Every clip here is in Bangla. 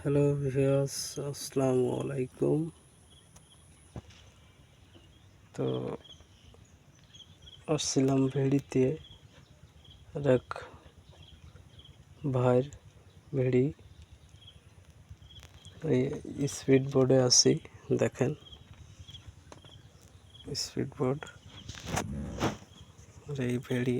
হ্যালো ভিউয়ার্স, আসসালামু আলাইকুম। তো আসছিলাম ভেড়িতে, এক ভাইয়ের ভেড়ি এই স্পিড বোর্ডে আছি। দেখেন স্পিড বোর্ড আর এই ভেড়ি।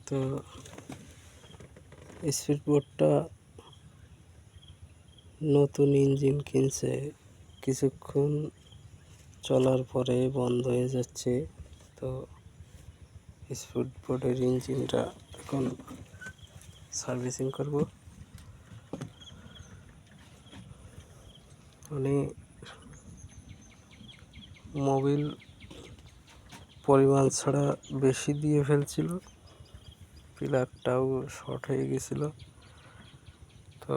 তো স্পিড বোর্ডটা নতুন ইঞ্জিন কিনছে, কিছুক্ষণ চলার পরে বন্ধ হয়ে যাচ্ছে। তো স্পিড বোর্ডের ইঞ্জিনটা এখন সার্ভিসিং করব। মানে মোবিল পরিমাণ ছাড়া বেশি দিয়ে ফেলছিল, প্লাগটাও শর্ট হয়ে গেছিল। তো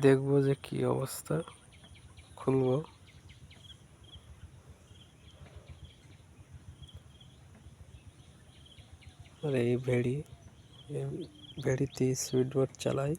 দেখবো যে কি অবস্থা, খুলবো। আর এই ভেড়িতে স্পিড বোট চালাই।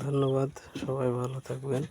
ধন্যবাদ, সবাই ভালো থাকবেন।